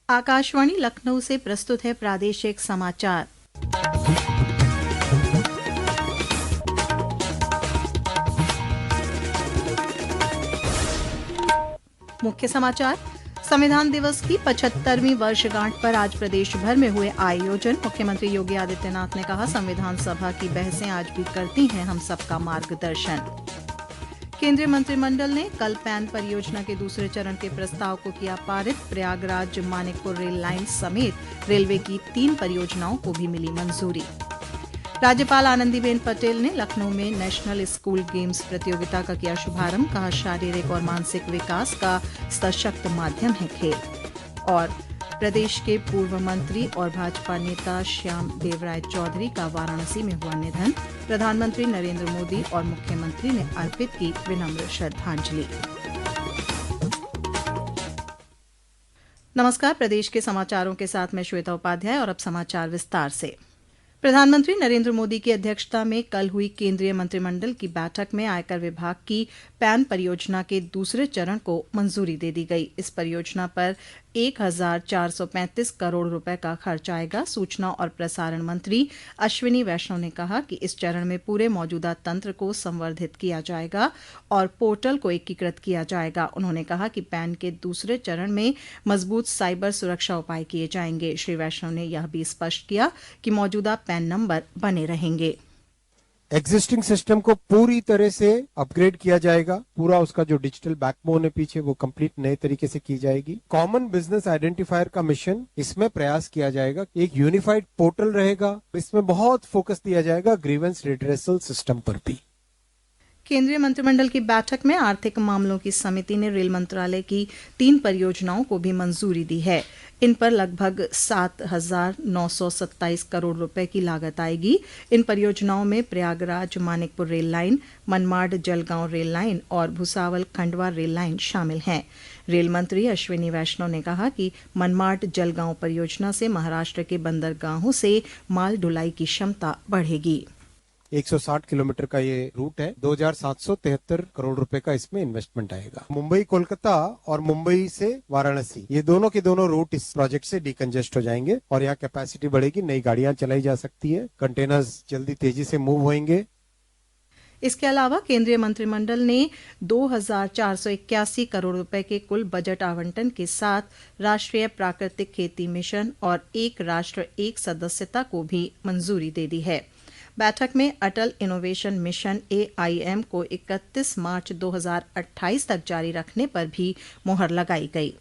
आकाशवाणी लखनऊ से प्रस्तुत है प्रादेशिक समाचार। मुख्य समाचार। संविधान दिवस की 75वीं वर्षगांठ पर आज प्रदेश भर में हुए आयोजन। मुख्यमंत्री योगी आदित्यनाथ ने कहा, संविधान सभा की बहसें आज भी करती हैं हम सबका मार्गदर्शन। केंद्रीय मंत्रिमंडल ने कल पैन परियोजना के दूसरे चरण के प्रस्ताव को किया पारित। प्रयागराज मानिकपुर रेल लाइन समेत रेलवे की 3 परियोजनाओं को भी मिली मंजूरी। राज्यपाल आनंदीबेन पटेल ने लखनऊ में नेशनल स्कूल गेम्स प्रतियोगिता का किया शुभारंभ। कहा, शारीरिक और मानसिक विकास का सशक्त माध्यम है खेल। और प्रदेश के पूर्व मंत्री और भाजपा नेता श्याम देवराय चौधरी का वाराणसी में हुआ निधन। प्रधानमंत्री नरेंद्र मोदी और मुख्यमंत्री ने अर्पित की विनम्र श्रद्धांजलि। नमस्कार, प्रदेश के समाचारों के साथ मैं श्वेता उपाध्याय और अब समाचार विस्तार से। प्रधानमंत्री नरेंद्र मोदी की अध्यक्षता में कल हुई केंद्रीय मंत्रिमंडल की बैठक में आयकर विभाग की पैन परियोजना के दूसरे चरण को मंजूरी दे दी गई। इस परियोजना पर 1,435 करोड़ रुपए का खर्च आएगा। सूचना और प्रसारण मंत्री अश्विनी वैष्णव ने कहा कि इस चरण में पूरे मौजूदा तंत्र को संवर्धित किया जाएगा और पोर्टल को एकीकृत किया जाएगा। उन्होंने कहा कि पैन के दूसरे चरण में मजबूत साइबर सुरक्षा उपाय किए जाएंगे। श्री वैष्णव ने यह भी स्पष्ट किया कि मौजूदा पैन नंबर बने रहेंगे। एग्जिस्टिंग सिस्टम को पूरी तरह से अपग्रेड किया जाएगा। पूरा उसका जो डिजिटल बैकबोन है पीछे वो कंप्लीट नए तरीके से की जाएगी। कॉमन बिजनेस आइडेंटिफायर का मिशन, इसमें प्रयास किया जाएगा। एक यूनिफाइड पोर्टल रहेगा। इसमें बहुत फोकस दिया जाएगा ग्रीवेंस रिड्रेसल सिस्टम पर भी। केंद्रीय मंत्रिमंडल की बैठक में आर्थिक मामलों की समिति ने रेल मंत्रालय की 3 परियोजनाओं को भी मंजूरी दी है। इन पर लगभग 7,927 करोड़ रुपए की लागत आएगी। इन परियोजनाओं में Prayagraj Manikpur rail line, Manmad Jalgaon rail line और भुसावल खंडवा रेल लाइन शामिल हैं। रेल मंत्री अश्विनी वैष्णव ने कहा कि मनमाड जलगांव परियोजना से महाराष्ट्र के बंदरगाहों से माल ढुलाई की क्षमता बढ़ेगी। 160 किलोमीटर का ये रूट है। 2,773 करोड़ रुपए का इसमें इन्वेस्टमेंट आएगा। मुंबई कोलकाता और मुंबई से वाराणसी, ये दोनों के दोनों रूट इस प्रोजेक्ट से डिकंजेस्ट हो जाएंगे और यहाँ कैपेसिटी बढ़ेगी। नई गाड़ियां चलाई जा सकती है। कंटेनर्स जल्दी तेजी से मूव होंगे। इसके अलावा केंद्रीय मंत्रिमंडल ने 2,481 करोड़ रुपए के कुल बजट आवंटन के साथ राष्ट्रीय प्राकृतिक खेती मिशन और एक राष्ट्र एक सदस्यता को भी मंजूरी दे दी है। बैठक में अटल इनोवेशन मिशन AIM को 31 मार्च 2028 तक जारी रखने पर भी मुहर लगाई गई।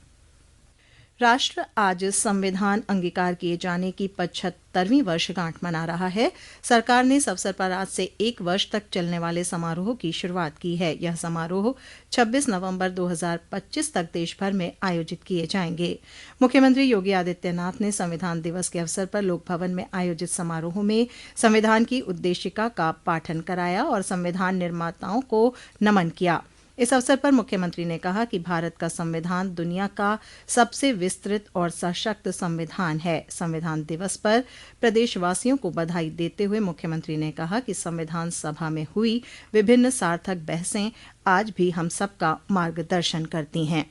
राष्ट्र आज संविधान अंगीकार किए जाने की 75वीं वर्षगांठ मना रहा है। सरकार ने इस अवसर पर आज से 1 वर्ष तक चलने वाले समारोह की शुरुआत की है। यह समारोह 26 नवंबर 2025 तक देश भर में आयोजित किए जाएंगे। मुख्यमंत्री योगी आदित्यनाथ ने संविधान दिवस के अवसर पर लोक भवन में आयोजित समारोह में संविधान की उद्देशिका का पाठन कराया और संविधान निर्माताओं को नमन किया। इस अवसर पर मुख्यमंत्री ने कहा कि भारत का संविधान दुनिया का सबसे विस्तृत और सशक्त संविधान है। संविधान दिवस पर प्रदेशवासियों को बधाई देते हुए मुख्यमंत्री ने कहा कि संविधान सभा में हुई विभिन्न सार्थक बहसें आज भी हम सबका मार्गदर्शन करती हैं।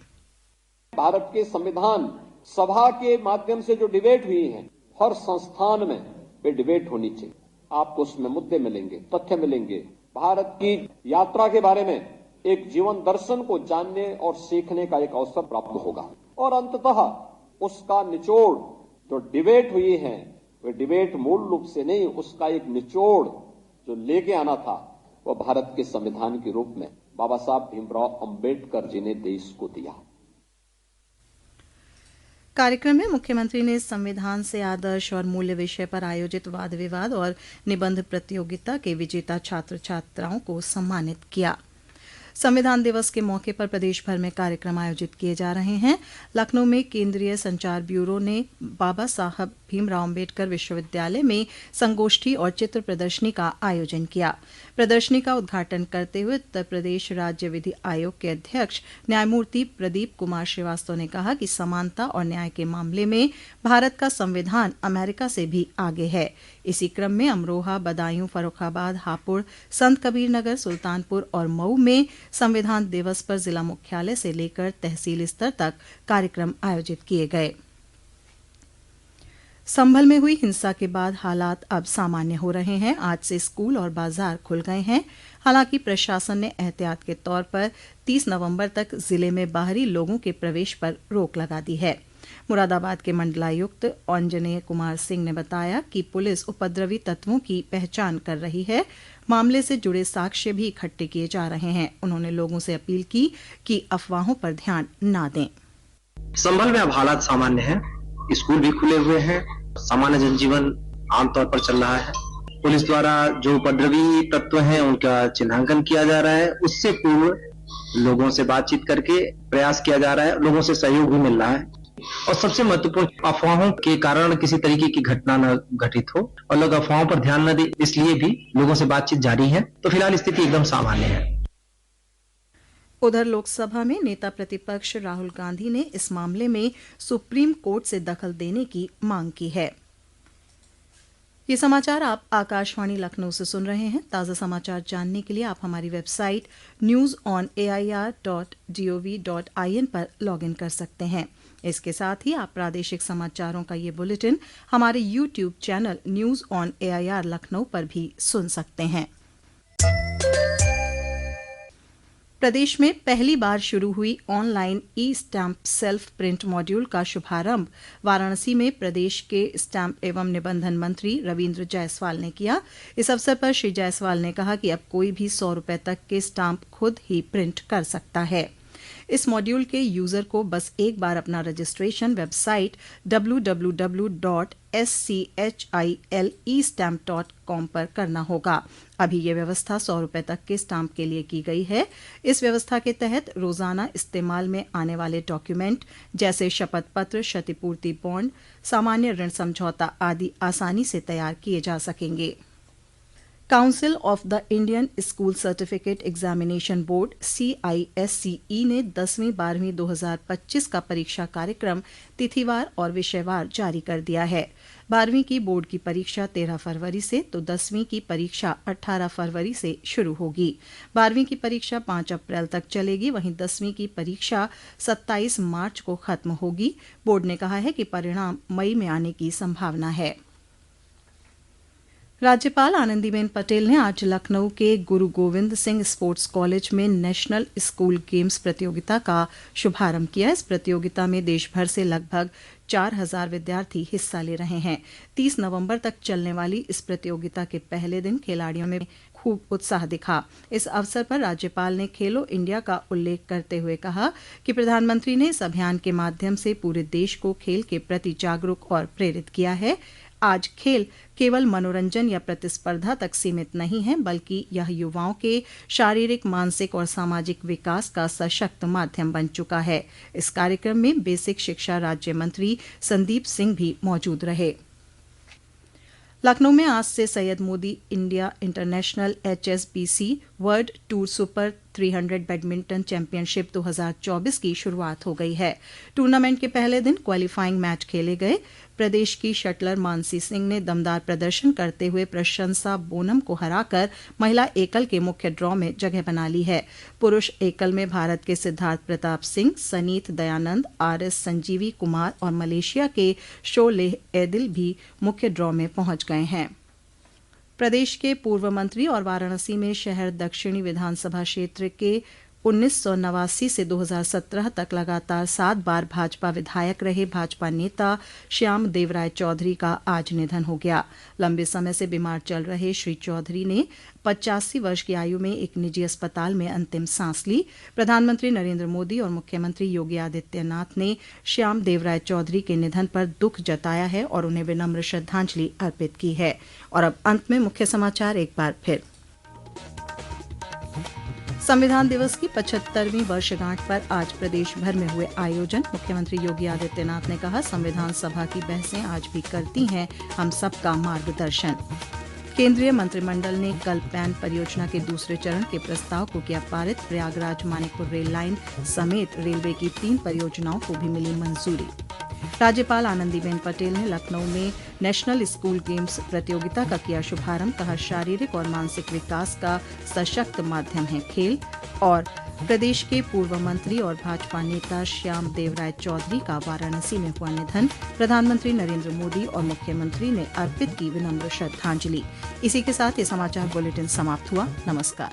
भारत के संविधान सभा के माध्यम से जो डिबेट हुई है, हर संस्थान में वे डिबेट होनी चाहिए। आपको उसमें मुद्दे मिलेंगे, तथ्य मिलेंगे। भारत की यात्रा के बारे में एक जीवन दर्शन को जानने और सीखने का एक अवसर प्राप्त होगा और अंततः उसका निचोड़ जो डिबेट हुई है, वह डिबेट मूल रूप से नहीं, उसका एक निचोड़ जो लेके आना था वह भारत के संविधान के रूप में बाबा साहब भीमराव अंबेडकर जी ने देश को दिया। कार्यक्रम में मुख्यमंत्री ने संविधान से आदर्श और मूल्य विषय पर आयोजित वाद विवाद और निबंध प्रतियोगिता के विजेता छात्र छात्राओं को सम्मानित किया। संविधान दिवस के मौके पर प्रदेश भर में कार्यक्रम आयोजित किए जा रहे हैं। लखनऊ में केंद्रीय संचार ब्यूरो ने बाबा साहब भीमराव अंबेडकर विश्वविद्यालय में संगोष्ठी और चित्र प्रदर्शनी का आयोजन किया। प्रदर्शनी का उद्घाटन करते हुए उत्तर प्रदेश राज्य विधि आयोग के अध्यक्ष न्यायमूर्ति प्रदीप कुमार श्रीवास्तव ने कहा कि समानता और न्याय के मामले में भारत का संविधान अमेरिका से भी आगे है। इसी क्रम में अमरोहा, बदायूं, फर्रुखाबाद, हापुड़, संत कबीर नगर, सुल्तानपुर और मऊ में संविधान दिवस पर जिला मुख्यालय से लेकर तहसील स्तर तक कार्यक्रम आयोजित किए गए। संभल में हुई हिंसा के बाद हालात अब सामान्य हो रहे हैं। आज से स्कूल और बाजार खुल गए हैं। हालांकि प्रशासन ने एहतियात के तौर पर 30 नवंबर तक जिले में बाहरी लोगों के प्रवेश पर रोक लगा दी है। मुरादाबाद के मंडलायुक्त अंजनेय कुमार सिंह ने बताया कि पुलिस उपद्रवी तत्वों की पहचान कर रही है। मामले से जुड़े साक्ष्य भी इकट्ठे किए जा रहे हैं। उन्होंने लोगों से अपील की कि अफवाहों पर ध्यान न दें। संभल में अब हालात सामान्य हैं, स्कूल भी खुले हुए हैं, सामान्य जनजीवन आमतौर पर चल रहा है। पुलिस द्वारा जो उपद्रवी तत्व हैं उनका चिन्हांकन किया जा रहा है। उससे पूर्व लोगों से बातचीत करके प्रयास किया जा रहा है, लोगों से सहयोग भी मिल रहा है और सबसे महत्वपूर्ण अफवाहों के कारण किसी तरीके की घटना न घटित हो और लोग अफवाहों पर ध्यान न दें, इसलिए भी लोगों से बातचीत जारी है। तो फिलहाल स्थिति एकदम सामान्य है। उधर लोकसभा में नेता प्रतिपक्ष राहुल गांधी ने इस मामले में सुप्रीम कोर्ट से दखल देने की मांग की है। ये समाचार आप आकाशवाणी लखनऊ से सुन रहे हैं। ताज़ा समाचार जानने के लिए आप हमारी वेबसाइट newsonair.gov.in पर लॉगिन कर सकते हैं। इसके साथ ही आप प्रादेशिक समाचारों का ये बुलेटिन हमारे YouTube channel news on AIR Lucknow पर भी सुन सकते हैं। प्रदेश में पहली बार शुरू हुई ऑनलाइन ई स्टैम्प सेल्फ प्रिंट मॉड्यूल का शुभारंभ वाराणसी में प्रदेश के स्टैम्प एवं निबंधन मंत्री रविन्द्र जायसवाल ने किया। इस अवसर पर श्री जायसवाल ने कहा कि अब कोई भी 100 रुपए तक के स्टाम्प खुद ही प्रिंट कर सकता है। इस मॉड्यूल के यूजर को बस एक बार अपना रजिस्ट्रेशन वेबसाइट www.schilestamp.com पर करना होगा। अभी ये व्यवस्था 100 रुपए तक के स्टाम्प के लिए की गई है। इस व्यवस्था के तहत रोजाना इस्तेमाल में आने वाले डॉक्यूमेंट जैसे शपथ पत्र, क्षतिपूर्ति बॉन्ड, सामान्य ऋण समझौता आदि आसानी से तैयार किए जा सकेंगे। Council of the Indian school certificate examination board CISCE ने 10वीं 12वीं 2025 का परीक्षा कार्यक्रम तिथिवार और विषयवार जारी कर दिया है। 12वीं की बोर्ड की परीक्षा 13 फरवरी से तो 10वीं की परीक्षा 18 फरवरी से शुरू होगी। 12वीं की परीक्षा 5 अप्रैल तक चलेगी, वहीं 10वीं की परीक्षा 27 मार्च को खत्म होगी। बोर्ड ने कहा है कि परिणाम मई में आने की संभावना है। राज्यपाल आनंदीबेन पटेल ने आज लखनऊ के गुरु गोविंद सिंह स्पोर्ट्स कॉलेज में नेशनल स्कूल गेम्स प्रतियोगिता का शुभारंभ किया। इस प्रतियोगिता में देश भर से लगभग 4000 विद्यार्थी हिस्सा ले रहे हैं। 30 नवंबर तक चलने वाली इस प्रतियोगिता के पहले दिन खिलाड़ियों में खूब उत्साह दिखा। इस अवसर पर राज्यपाल ने खेलो इंडिया का उल्लेख करते हुए कहा कि प्रधानमंत्री ने इस अभियान के माध्यम से पूरे देश को खेल के प्रति जागरूक और प्रेरित किया है। आज खेल केवल मनोरंजन या प्रतिस्पर्धा तक सीमित नहीं है, बल्कि यह युवाओं के शारीरिक, मानसिक और सामाजिक विकास का सशक्त माध्यम बन चुका है। इस कार्यक्रम में बेसिक शिक्षा राज्य मंत्री संदीप सिंह भी मौजूद रहे। लखनऊ में आज से Syed Modi India international HSBC world tour super 300 badminton championship 2024 की शुरुआत हो गई है। टूर्नामेंट के पहले दिन क्वालिफाइंग मैच खेले गए। प्रदेश की शटलर मानसी सिंह ने दमदार प्रदर्शन करते हुए प्रशंसा बोनम को हराकर महिला एकल के मुख्य ड्रॉ में जगह बना ली है। पुरुष एकल में भारत के सिद्धार्थ प्रताप सिंह, सनीत दयानंद, RS संजीवी कुमार और मलेशिया के शोलेह एदिल भी मुख्य ड्रॉ में पहुंच गए हैं। प्रदेश के पूर्व मंत्री और वाराणसी में शहर दक्षिणी विधानसभा क्षेत्र के 1989 से 2017 तक लगातार 7 बार भाजपा विधायक रहे भाजपा नेता श्याम देवराय चौधरी का आज निधन हो गया। लंबे समय से बीमार चल रहे श्री चौधरी ने 85 वर्ष की आयु में एक निजी अस्पताल में अंतिम सांस ली। प्रधानमंत्री नरेंद्र मोदी और मुख्यमंत्री योगी आदित्यनाथ ने श्याम देवराय चौधरी के निधन पर दुख जताया है और उन्हें विनम्र श्रद्धांजलि अर्पित की है। और अब अंत में मुख्य समाचार एक बार फिर। संविधान दिवस की 75वीं वर्षगांठ पर आज प्रदेश भर में हुए आयोजन। मुख्यमंत्री योगी आदित्यनाथ ने कहा, संविधान सभा की बहसें आज भी करती हैं हम सबका मार्गदर्शन। केंद्रीय मंत्रिमंडल ने कल पैन परियोजना के दूसरे चरण के प्रस्ताव को किया पारित। प्रयागराज मानिकपुर रेल लाइन समेत रेलवे की 3 परियोजनाओं को भी मिली मंजूरी। राज्यपाल आनंदीबेन पटेल ने लखनऊ में नेशनल स्कूल गेम्स प्रतियोगिता का किया शुभारंभ, कहा शारीरिक और मानसिक विकास का सशक्त माध्यम है खेल। और प्रदेश के पूर्व मंत्री और भाजपा नेता श्याम देवराय चौधरी का वाराणसी में हुआ निधन, प्रधानमंत्री नरेंद्र मोदी और मुख्यमंत्री ने अर्पित की विनम्र श्रद्धांजलि। इसी के साथ ये समाचार बुलेटिन समाप्त हुआ। नमस्कार।